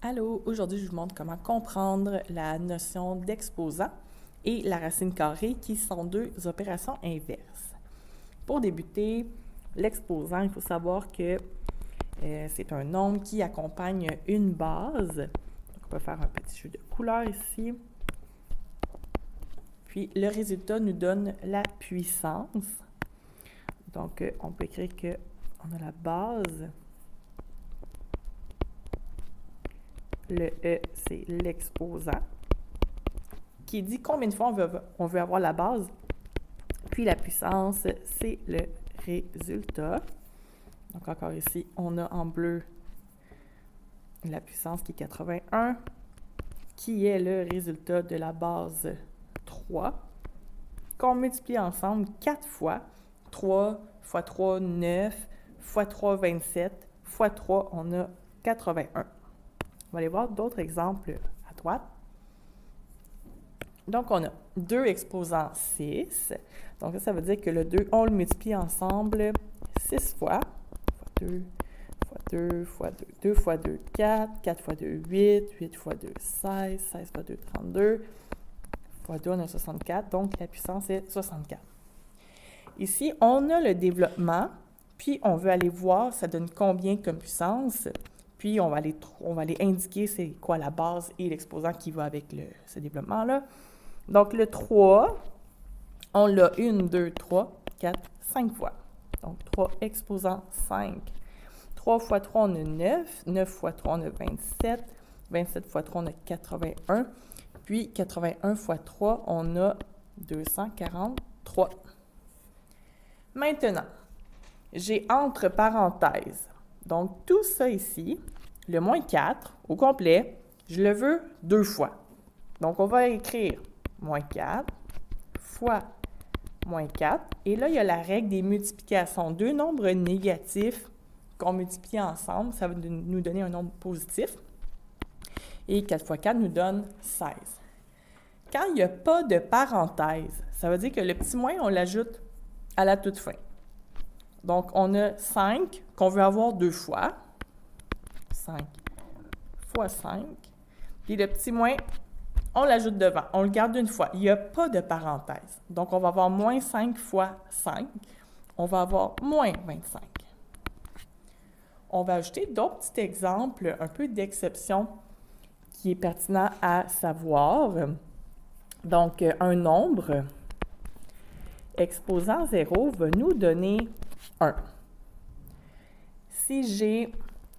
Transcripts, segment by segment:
Allô, aujourd'hui je vous montre comment comprendre la notion d'exposant et la racine carrée qui sont deux opérations inverses. Pour débuter, l'exposant, il faut savoir que c'est un nombre qui accompagne une base. Donc, on va faire un petit jeu de couleurs ici. Puis le résultat nous donne la puissance. Donc on peut écrire qu'on a la base. Le E, c'est l'exposant, qui dit combien de fois on veut avoir la base. Puis la puissance, c'est le résultat. Donc encore ici, on a en bleu la puissance qui est 81, qui est le résultat de la base 3, qu'on multiplie ensemble 4 fois. 3 fois 3, 9, fois 3, 27, fois 3, on a 81. On va aller voir d'autres exemples à droite. Donc, on a 2 exposants 6. Donc, ça veut dire que le 2, on le multiplie ensemble 6 fois. Fois 2, fois 2, fois 2. 2 fois 2, 4. 4 fois 2, 8. 8 fois 2, 16. 16 fois 2, 32. Fois 2, on a 64. Donc, la puissance est 64. Ici, on a le développement. Puis, on veut aller voir ça donne combien comme puissance. Puis, on va aller indiquer c'est quoi la base et l'exposant qui va avec ce développement-là. Donc, le 3, on l'a 1, 2, 3, 4, 5 fois. Donc, 3 exposant 5. 3 fois 3, on a 9. 9 fois 3, on a 27. 27 fois 3, on a 81. Puis, 81 fois 3, on a 243. Maintenant, j'ai entre parenthèses. Donc, tout ça ici, le moins 4 au complet, je le veux 2 fois. Donc, on va écrire moins 4 fois moins 4. Et là, il y a la règle des multiplications. Deux nombres négatifs qu'on multiplie ensemble, ça va nous donner un nombre positif. Et 4 fois 4 nous donne 16. Quand il n'y a pas de parenthèse, ça veut dire que le petit moins, on l'ajoute à la toute fin. Donc, on a 5 qu'on veut avoir 2 fois. 5 fois 5. Puis le petit moins, on l'ajoute devant. On le garde une fois. Il n'y a pas de parenthèse. Donc, on va avoir moins 5 fois 5. On va avoir moins 25. On va ajouter d'autres petits exemples, un peu d'exception qui est pertinent à savoir. Donc, un nombre exposant 0 va nous donner 1. Si j'ai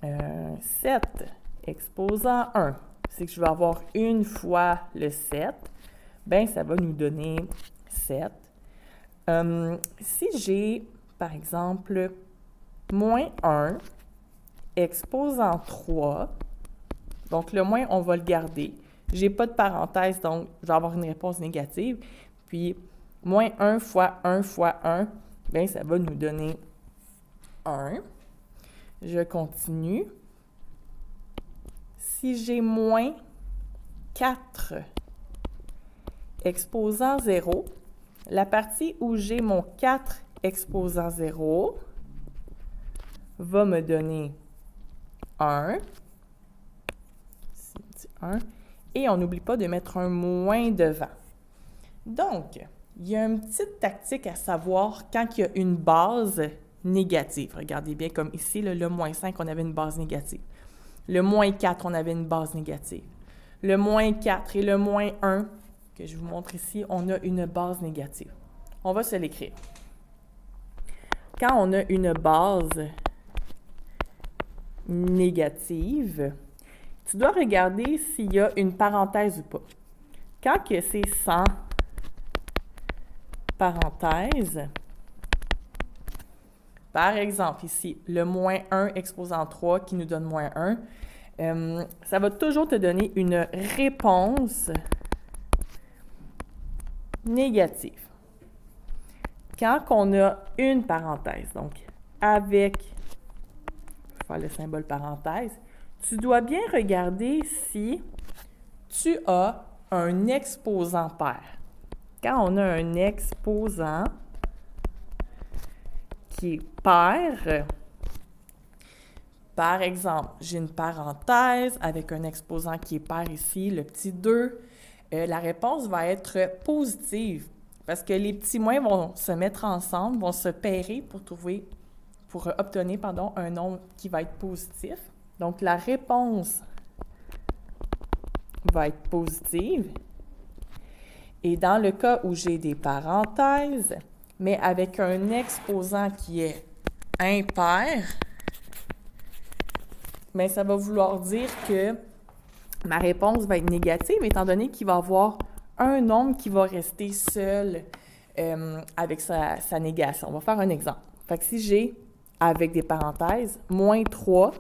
7 exposant 1, c'est que je vais avoir une fois le 7, bien, ça va nous donner 7. Si j'ai, par exemple, moins 1 exposant 3, donc le moins, on va le garder. Je n'ai pas de parenthèse, donc je vais avoir une réponse négative. Puis, moins 1 fois 1 fois 1, bien, ça va nous donner 1. Je continue. Si j'ai moins 4 exposant 0, la partie où j'ai mon 4 exposant 0 va me donner 1. Ici, on dit 1. Et on n'oublie pas de mettre un moins devant. Donc, il y a une petite tactique à savoir quand il y a une base négative. Regardez bien comme ici, le moins 5, on avait une base négative. Le moins 4, on avait une base négative. Le moins 4 et le moins 1, que je vous montre ici, on a une base négative. On va se l'écrire. Quand on a une base négative, tu dois regarder s'il y a une parenthèse ou pas. Quand que c'est sans parenthèse, par exemple ici, le moins 1 exposant 3 qui nous donne moins 1, ça va toujours te donner une réponse négative. Quand on a une parenthèse, donc avec, je vais faire le symbole parenthèse, tu dois bien regarder si tu as un exposant pair. Quand on a un exposant qui est pair, Par exemple, j'ai une parenthèse avec un exposant qui est pair ici, le petit 2. La réponse va être positive parce que les petits moins vont se mettre ensemble, vont se pairer pour obtenir un nombre qui va être positif. Donc, la réponse va être positive. Et dans le cas où j'ai des parenthèses, mais avec un exposant qui est impair, bien, ça va vouloir dire que ma réponse va être négative, étant donné qu'il va y avoir un nombre qui va rester seul avec sa négation. On va faire un exemple. Fait que si j'ai, avec des parenthèses, moins 3,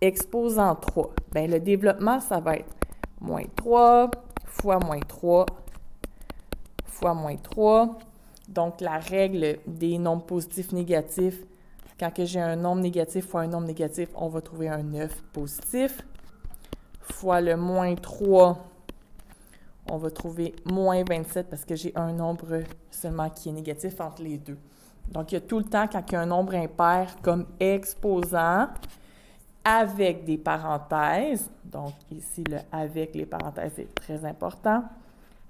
exposant 3, bien, le développement, ça va être moins 3 fois moins 3 fois moins 3. Donc, la règle des nombres positifs négatifs, quand j'ai un nombre négatif fois un nombre négatif, on va trouver un 9 positif. Fois le moins 3, on va trouver moins 27 parce que j'ai un nombre seulement qui est négatif entre les deux. Donc, il y a tout le temps, quand il y a un nombre impair comme exposant, avec des parenthèses, donc ici, le « avec » les parenthèses est très important,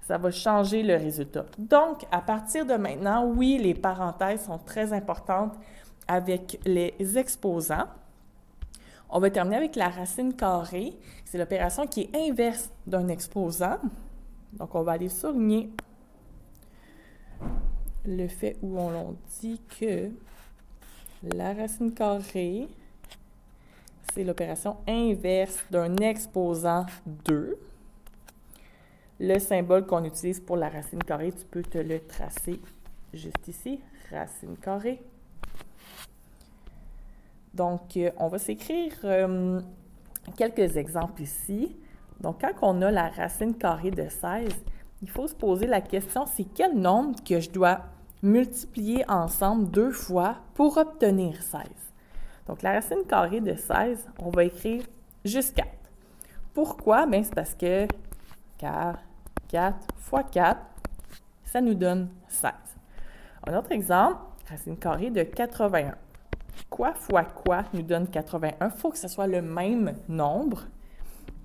ça va changer le résultat. Donc, à partir de maintenant, oui, les parenthèses sont très importantes avec les exposants. On va terminer avec la racine carrée. C'est l'opération qui est inverse d'un exposant. Donc, on va aller souligner le fait où on dit que la racine carrée, c'est l'opération inverse d'un exposant 2. Le symbole qu'on utilise pour la racine carrée, tu peux te le tracer juste ici, racine carrée. Donc, on va s'écrire quelques exemples ici. Donc, quand on a la racine carrée de 16, il faut se poser la question, c'est quel nombre que je dois multiplier ensemble 2 fois pour obtenir 16? Donc, la racine carrée de 16, on va écrire juste 4. Pourquoi? Bien, c'est parce que 4 fois 4, ça nous donne 16. Un autre exemple, racine carrée de 81. Quoi fois quoi nous donne 81? Il faut que ce soit le même nombre.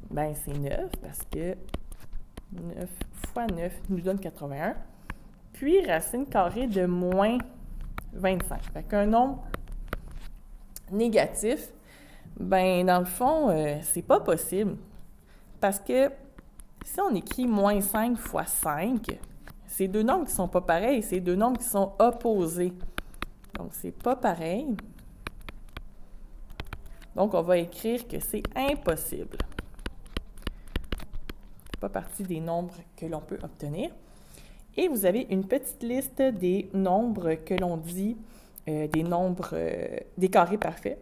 Bien, c'est 9 parce que 9 fois 9 nous donne 81. Puis, racine carrée de moins 25. Fait qu'un nombre négatif, bien, dans le fond, c'est pas possible. Parce que si on écrit moins 5 fois 5, c'est deux nombres qui ne sont pas pareils, c'est deux nombres qui sont opposés. Donc, c'est pas pareil. Donc, on va écrire que c'est impossible. Pas partie des nombres que l'on peut obtenir. Et vous avez une petite liste des nombres que l'on dit, des carrés parfaits.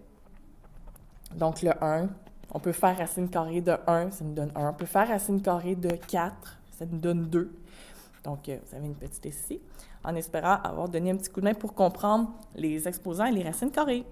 Donc, le 1, on peut faire racine carrée de 1, ça nous donne 1. On peut faire racine carrée de 4, ça nous donne 2. Donc, vous avez une petite liste ici, en espérant avoir donné un petit coup de main pour comprendre les exposants et les racines carrées.